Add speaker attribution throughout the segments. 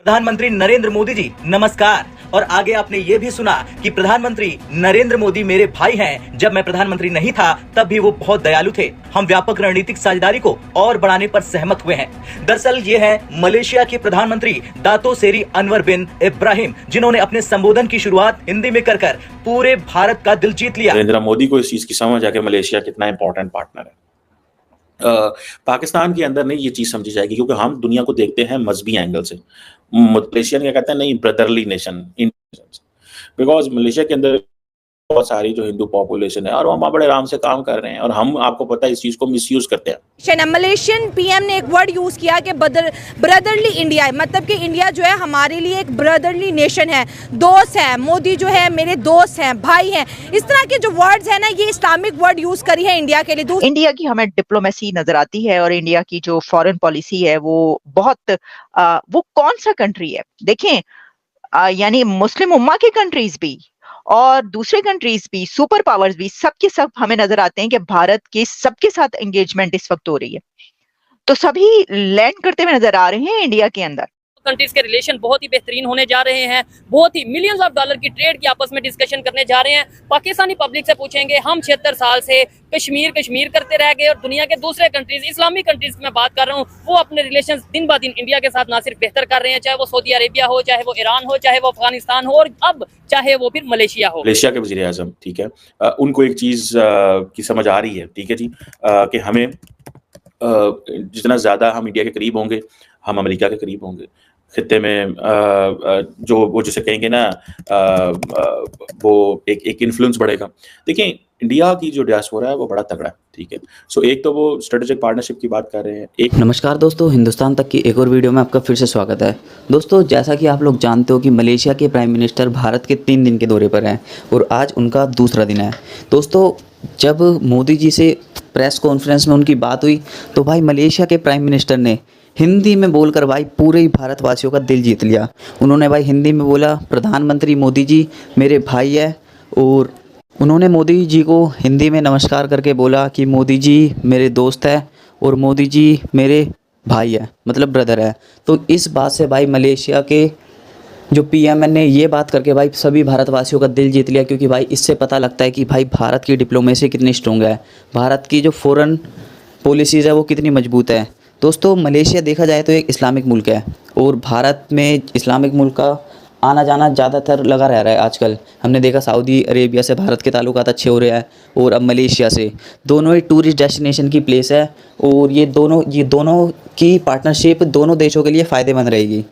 Speaker 1: प्रधानमंत्री नरेंद्र मोदी जी नमस्कार। और आगे आपने ये भी सुना कि प्रधानमंत्री नरेंद्र मोदी मेरे भाई हैं। जब मैं प्रधानमंत्री नहीं था तब भी वो बहुत दयालु थे। हम व्यापक रणनीतिक साझेदारी को और बढ़ाने पर सहमत हुए हैं। दरअसल ये है मलेशिया के प्रधानमंत्री दातो सेरी अनवर बिन इब्राहिम, जिन्होंने अपने संबोधन की शुरुआत हिंदी में कर पूरे भारत का दिल जीत लिया।
Speaker 2: नरेंद्र मोदी को इस चीज की समझ है कि मलेशिया कितना इंपॉर्टेंट पार्टनर है। पाकिस्तान के अंदर नहीं ये चीज समझी जाएगी, क्योंकि हम दुनिया को देखते हैं मजहबी एंगल से। मलेशिया क्या कहते हैं, नहीं, ब्रदरली नेशन, बिकॉज मलेशिया के अंदर बहुत सारी जो हिंदू पॉपुलेशन है और वो बड़े आराम से काम कर रहे हैं, और हम, आपको पता है, इस चीज को मिसयूज करते हैं।
Speaker 3: मलेशियन पीएम ने एक वर्ड यूज किया कि ब्रदरली इंडिया, मतलब कि इंडिया जो है हमारे लिए एक ब्रदरली नेशन है, दोस्त है। मोदी जो है मेरे दोस्त हैं, भाई हैं। इस तरह के जो वर्ड्स है ना, ये इस्लामिक वर्ड यूज करी है इंडिया के लिए।
Speaker 4: इंडिया की हमें डिप्लोमेसी नजर आती है और इंडिया की जो फॉरेन पॉलिसी है वो बहुत वो कौन सा कंट्री है, देखें, यानी मुस्लिम उम्मा की कंट्रीज भी और दूसरे कंट्रीज भी, सुपर पावर्स भी, सबके सब हमें नजर आते हैं कि भारत के सबके साथ एंगेजमेंट इस वक्त हो रही है। तो सभी लैंड करते हुए नजर आ रहे हैं इंडिया के अंदर।
Speaker 5: कंट्रीज के रिलेशन बहुत ही बेहतरीन होने जा रहे हैं। बहुत ही मिलियंस ऑफ डॉलर की ट्रेड की आपस में डिस्कशन करने जा रहे हैं। पाकिस्तानी पब्लिक से पूछेंगे, हम 76 साल से कश्मीर करते रह गए, और दुनिया के दूसरे कंट्रीज, इस्लामिक कंट्रीज की मैं बात कर रहा हूँ, वो अपने रिलेशन दिन ब दिन इंडिया के साथ ना सिर्फ बेहतर कर रहे हैं, चाहे वो सऊदी अरेबिया हो, चाहे वो ईरान हो, चाहे वो अफगानिस्तान हो, और अब चाहे वो फिर मलेशिया हो।
Speaker 2: मलेशिया के वजीर आजम, ठीक है, उनको एक चीज की समझ आ रही है, ठीक है जी, कि हमें जितना ज्यादा हम इंडिया के करीब होंगे, हम अमेरिका के करीब होंगे। खित्ते में जो वो जिसे कहेंगे ना, वो एक इन्फ्लुएंस बढ़ेगा। देखिए, इंडिया की जो डियास्पोरा है वो बड़ा तगड़ा है, ठीक है। सो एक तो वो स्ट्रेटेजिक पार्टनरशिप की बात कर रहे हैं। एक
Speaker 6: नमस्कार दोस्तों, हिंदुस्तान तक की एक और वीडियो में आपका फिर से स्वागत है। दोस्तों, जैसा कि आप लोग जानते हो कि मलेशिया के प्राइम मिनिस्टर भारत के 3 दिन के दौरे पर हैं और आज उनका दूसरा दिन है। दोस्तों, जब मोदी जी से प्रेस कॉन्फ्रेंस में उनकी बात हुई तो भाई मलेशिया के प्राइम मिनिस्टर ने हिंदी में बोलकर भाई पूरे ही भारतवासियों का दिल जीत लिया। उन्होंने भाई हिंदी में बोला, प्रधानमंत्री मोदी जी मेरे भाई है, और उन्होंने मोदी जी को हिंदी में नमस्कार करके बोला कि मोदी जी मेरे दोस्त है और मोदी जी मेरे भाई है, मतलब ब्रदर है। तो इस बात से भाई मलेशिया के जो पीएम ने ये बात करके भाई सभी भारतवासियों का दिल जीत लिया, क्योंकि भाई इससे पता लगता है कि भाई भारत की डिप्लोमेसी कितनी स्ट्रॉन्ग है, भारत की जो फॉरेन पॉलिसीज़ है वो कितनी मजबूत है। दोस्तों, मलेशिया देखा जाए तो एक इस्लामिक मुल्क है और भारत में इस्लामिक मुल्क का आना जाना ज़्यादातर लगा रह रहा है। आजकल हमने देखा सऊदी अरेबिया से भारत के ताल्लुकात अच्छे हो रहे हैं, और अब मलेशिया से। दोनों ही टूरिस्ट डेस्टिनेशन की प्लेस है, और ये दोनों की पार्टनरशिप दोनों देशों के लिए फ़ायदेमंद रहेगी।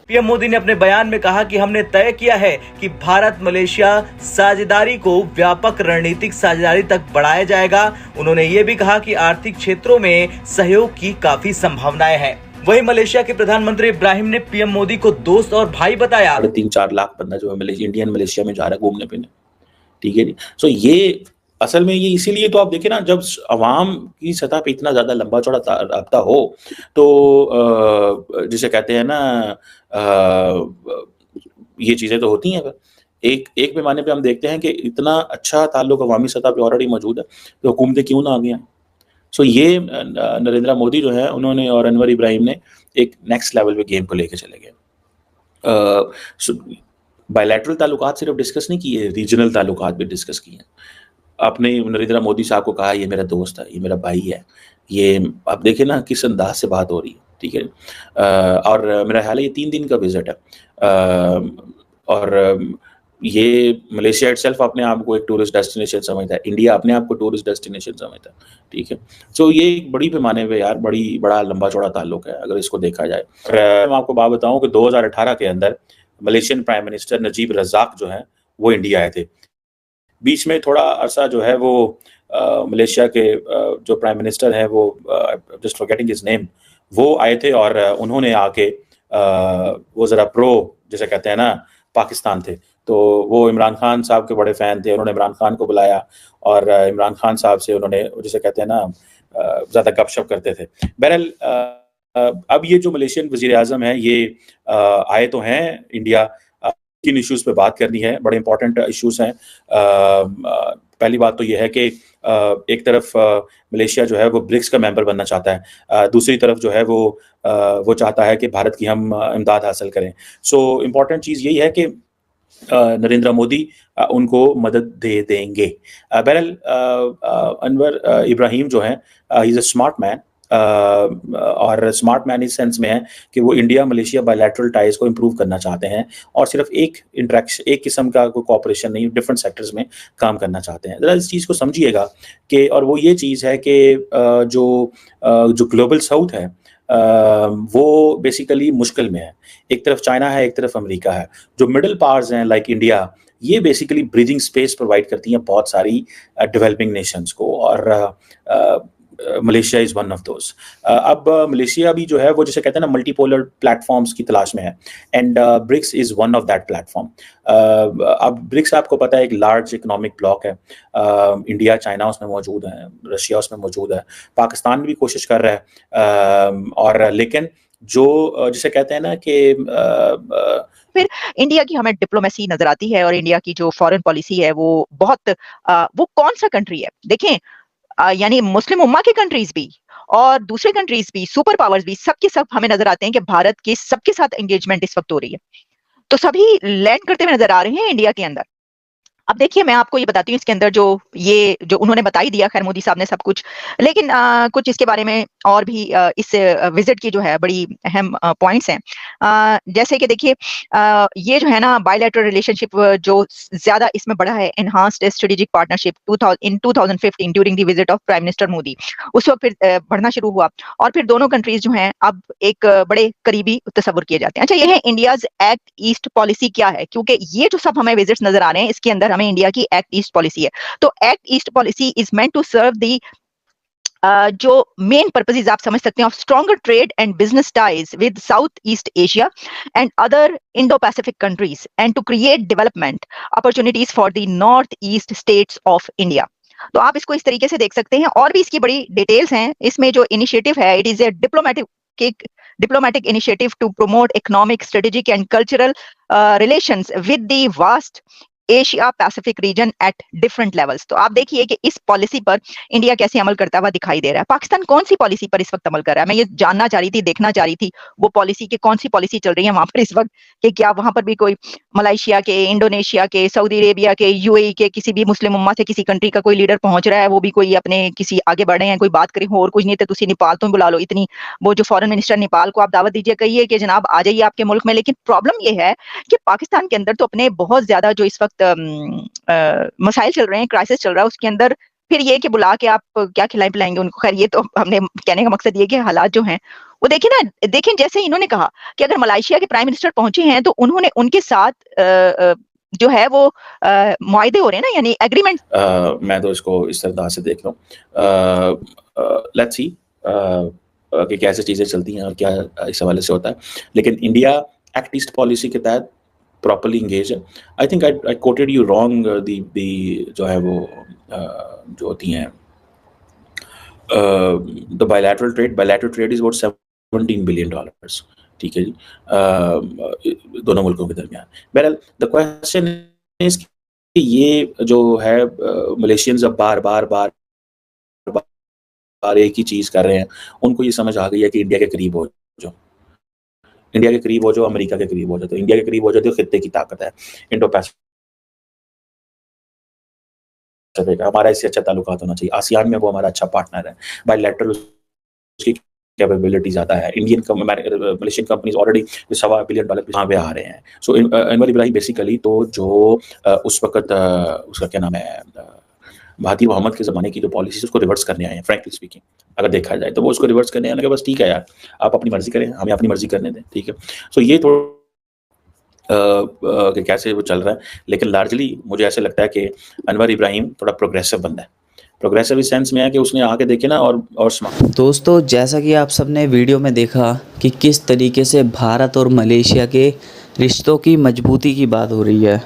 Speaker 1: पीएम मोदी ने अपने बयान में कहा कि हमने तय किया है कि भारत मलेशिया साझेदारी को व्यापक रणनीतिक साझेदारी तक बढ़ाया जाएगा। उन्होंने ये भी कहा कि आर्थिक क्षेत्रों में सहयोग की काफी संभावनाएं हैं। वहीं मलेशिया के प्रधानमंत्री इब्राहिम ने पीएम मोदी को दोस्त और भाई बताया।
Speaker 2: 3-4 लाख बंदा जो है इंडियन मलेशिया में जा रहा है घूमने फिरने, ठीक है जी। सो ये असल में ये इसीलिए तो आप देखें ना, जब अवाम की सतह पे इतना ज्यादा लंबा चौड़ा राब्ता हो तो जिसे कहते हैं ना, ये चीजें तो होती हैं। एक पैमाने पे हम देखते हैं कि इतना अच्छा ताल्लुक अवामी सतह पे ऑलरेडी मौजूद है, तो हुकूमतें क्यों ना आ गई। सो ये नरेंद्र मोदी जो है, उन्होंने और अनवर इब्राहिम ने एक नेक्स्ट लेवल पे गेम को लेके चले गए। बायलैटरल ताल्लुकात सिर्फ डिस्कस नहीं किए, रीजनल ताल्लुकात भी डिस्कस किए। आपने नरेंद्र मोदी साहब को कहा ये मेरा दोस्त है, ये मेरा भाई है, ये आप देखें ना किस अंदाज से बात हो रही है, ठीक है। और मेरा ख्याल है ये 3 दिन का विजिट है, और ये मलेशिया इटसेल्फ अपने आप को एक टूरिस्ट डेस्टिनेशन समझता है, इंडिया अपने आप को टूरिस्ट डेस्टिनेशन समझता है, ठीक है। सो ये एक बड़ी पैमाने पे यार बड़ा लंबा चौड़ा ताल्लुक है अगर इसको देखा जाए। मैं आपको बात बताऊं कि 2018 के अंदर Malaysian prime minister Najib Razak जो है वो इंडिया आए थे। बीच में थोड़ा अरसा जो है वो मलेशिया के जो प्राइम मिनिस्टर है वो जस्ट फॉरगेटिंग हिज नेम, वो आए थे और उन्होंने आके वो ज़रा प्रो जैसे कहते हैं ना पाकिस्तान थे, तो वो इमरान खान साहब के बड़े फ़ैन थे। उन्होंने इमरान खान को बुलाया और इमरान खान साहब से उन्होंने जिसे कहते हैं ना ज़्यादा गपशप करते थे। बहरहाल अब ये जो मलेशियन वज़ीर आज़म है ये आए तो हैं इंडिया, किन इश्यूज़ पे बात करनी है, बड़े इंपॉर्टेंट इश्यूज़ हैं। पहली बात तो ये है कि एक तरफ मलेशिया जो है वो ब्रिक्स का मेंबर बनना चाहता है, दूसरी तरफ जो है वो वो चाहता है कि भारत की हम इमदाद हासिल करें। सो इम्पॉर्टेंट चीज़ यही है कि नरेंद्र मोदी उनको मदद दे देंगे। बहरहाल अनवर इब्राहिम जो हैं, he is a smart man, और स्मार्ट मैन इस सेंस में है कि वो इंडिया मलेशिया बायलैटरल टाइज को इम्प्रूव करना चाहते हैं और सिर्फ एक इंटरेक्शन, एक किस्म का कोई कॉपरेशन नहीं, डिफरेंट सेक्टर्स में काम करना चाहते हैं। ज़रा इस चीज़ को समझिएगा कि, और वो ये चीज़ है कि जो ग्लोबल साउथ है वो बेसिकली मुश्किल में है। एक तरफ चाइना है, एक तरफ अमेरिका है। जो मिडल पावर्स हैं लाइक इंडिया, ये बेसिकली ब्रीदिंग स्पेस प्रोवाइड करती हैं बहुत सारी डेवलपिंग नेशंस को, और Malaysia is one of those. अब मलेशिया भी जो है वो, जैसे कहते हैं ना, मल्टीपोलर प्लेटफॉर्म्स की तलाश में है, and BRICS is one of that platform. अब ब्रिक्स आपको पता है एक लार्ज इकोनॉमिक ब्लॉक है। इंडिया, चाइना उसमें मौजूद है, रशिया उसमें मौजूद है, पाकिस्तान भी कोशिश कर रहा है, और लेकिन जो जिसे कहते हैं ना कि
Speaker 4: फिर इंडिया की हमें डिप्लोमेसी नजर आती है और इंडिया की जो फॉरेन पॉलिसी है वो बहुत वो कौन सा कंट्री है, देखें, यानी मुस्लिम उम्मा की कंट्रीज भी और दूसरे कंट्रीज भी, सुपर पावर्स भी, सबके सब हमें नजर आते हैं कि भारत के सबके साथ एंगेजमेंट इस वक्त हो रही है। तो सभी लैंड करते हुए नजर आ रहे हैं इंडिया के अंदर। अब देखिए, मैं आपको ये बताती हूँ इसके अंदर जो उन्होंने बता ही दिया, खैर मोदी साहब ने सब कुछ, लेकिन कुछ इसके बारे में और भी इस विजिट की जो है बड़ी अहम पॉइंट्स हैं। जैसे कि देखिए, ये जो है ना बायलैटरल रिलेशनशिप जो ज्यादा इसमें बढ़ा है, enhanced strategic partnership in 2015 during the visit of prime minister Modi, उस वक्त फिर बढ़ना शुरू हुआ और फिर दोनों कंट्रीज जो हैं अब एक बड़े करीबी तस्वुर किए जाते हैं। अच्छा, ये है इंडियाज एक्ट ईस्ट पॉलिसी क्या है, क्योंकि ये जो सब हमें विजिट्स नजर आ रहे हैं इसके अंदर हमें इंडिया की एक्ट ईस्ट पॉलिसी है। तो act east policy is meant to serve the जो मेन पर्पसेस आप समझ सकते हैं of stronger trade and business ties with south east Asia and other Indo Pacific countries and to create development opportunities for the north east states of India. तो आप इसको इस तरीके से देख सकते हैं, और भी इसकी बड़ी डिटेल्स हैं। इसमें जो इनिशिएटिव है, it is a diplomatic initiative to promote economic, strategic and cultural relations with the vast Asia Pacific region at different levels. तो आप देखिए कि इस पॉलिसी पर इंडिया कैसे अमल करता हुआ दिखाई दे रहा है। पाकिस्तान कौन सी पॉलिसी पर इस वक्त अमल कर रहा है, मैं ये जानना चाह रही थी, देखना चाह रही थी वो पॉलिसी की कौन सी पॉलिसी चल रही है वहां पर इस वक्त, कि क्या वहां पर भी कोई मलेशिया के, इंडोनेशिया के, सऊदी अरेबिया के, यूएई के किसी भी मुस्लिम उम्मा से किसी कंट्री का कोई लीडर पहुंच रहा है, वो भी कोई अपने किसी आगे बढ़े हैं, कोई बात करें हो, और कुछ नहीं तो तुसी नेपाल तो बुला लो, इतनी वो जो फॉरेन मिनिस्टर नेपाल को आप दावत दीजिए, कहिए कि जनाब आ जाइए आपके मुल्क में। लेकिन प्रॉब्लम ये है कि पाकिस्तान के अंदर तो अपने बहुत ज्यादा जो इस वक्त मसाइल चल रहे हैं, क्राइसिस चल रहा है, उसके अंदर फिर ये कि बुला के आप क्या खिलाएं पिलाएंगे उनको। खैर, ये तो हमने कहने का मकसद ये कि हालात जो हैं वो देखें ना, देखें जैसे इन्होंने कहा कि अगर मलेशिया के प्राइम मिनिस्टर पहुंचे हैं तो उन्होंने उनके साथ जो है वो मुआहदे हो रहे हैं ना, यानी एग्रीमेंट।
Speaker 2: मैं तो इसको इस तरह से देख रहा हूँ, लेट्स सी कि कैसे चीज़ें चलती हैं और क्या इस हवाले से होता है। लेकिन इंडिया एक्ट ईस्ट पॉलिसी के तहत प्रॉपरली इंगेज है। I think I quoted you wrong, the जो है वो जो होती हैं the bilateral trade is about $17 billion, ठीक है जी, दोनों मुल्कों के दरमियान। बहरहाल द क्वेश्चन इज कि ये जो है मलेशियंस अब बार बार एक ही चीज़ कर रहे हैं। उनको ये समझ आ गई है कि इंडिया के करीब हो जो, इंडिया के करीब हो जो, अमेरिका के करीब हो जाए, तो इंडिया के करीब हो जाए तो खित्ते की ताकत है, इंडो पैसिफिक हमारा इससे अच्छा ताल्लुकात होना चाहिए। आसियान में वो हमारा अच्छा पार्टनर है, बायलैटरल उसकी कैपेबिलिटी ज़्यादा है। मलेशियन कंपनीज ऑलरेडी $1.25 बिलियन यहाँ पे आ रहे हैं। सो अनवर इब्राहिम बेसिकली तो जो उस वक्त उसका क्या नाम है, महातिर मोहम्मद के ज़माने की जो पॉलिसी उसको रिवर्स करने आए हैं, फ्रैंकली स्पीकिंग अगर देखा जाए तो वो उसको रिवर्स करने आने के बस ठीक है यार, आप अपनी मर्जी करें, हमें अपनी मर्जी करने दें, ठीक है। सो ये थोड़ा कि कैसे वो चल रहा है, लेकिन लार्जली मुझे ऐसे लगता है कि अनवर इब्राहिम थोड़ा प्रोग्रेसिव बंदा है। प्रोग्रेसिव इस सेंस में है कि उसने आके देखे ना और स्मार्ट।
Speaker 6: दोस्तों, जैसा कि आप सबने वीडियो में देखा कि किस तरीके से भारत और मलेशिया के रिश्तों की मजबूती की बात हो रही है।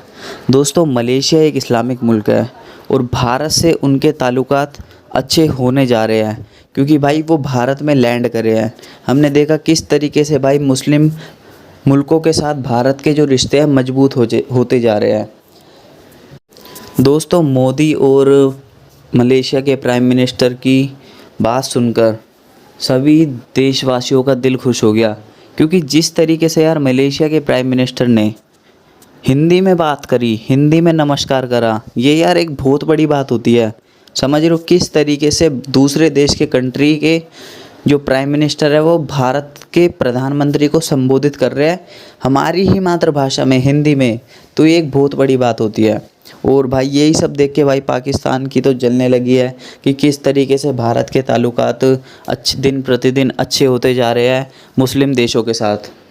Speaker 6: दोस्तों, मलेशिया एक इस्लामिक मुल्क है और भारत से उनके ताल्लुकात अच्छे होने जा रहे हैं, क्योंकि भाई वो भारत में लैंड कर रहे हैं। हमने देखा किस तरीके से भाई मुस्लिम मुल्कों के साथ भारत के जो रिश्ते हैं मजबूत होते जा रहे हैं। दोस्तों, मोदी और मलेशिया के प्राइम मिनिस्टर की बात सुनकर सभी देशवासियों का दिल खुश हो गया, क्योंकि जिस तरीके से यार मलेशिया के प्राइम मिनिस्टर ने हिंदी में बात करी, हिंदी में नमस्कार करा, ये यार एक बहुत बड़ी बात होती है। समझ रहे हो किस तरीके से दूसरे देश के कंट्री के जो प्राइम मिनिस्टर है वो भारत के प्रधानमंत्री को संबोधित कर रहे हैं हमारी ही मातृभाषा में, हिंदी में, तो ये एक बहुत बड़ी बात होती है। और भाई यही सब देख के भाई पाकिस्तान की तो जलने लगी है कि किस तरीके से भारत के ताल्लुकात दिन प्रतिदिन अच्छे होते जा रहे हैं मुस्लिम देशों के साथ।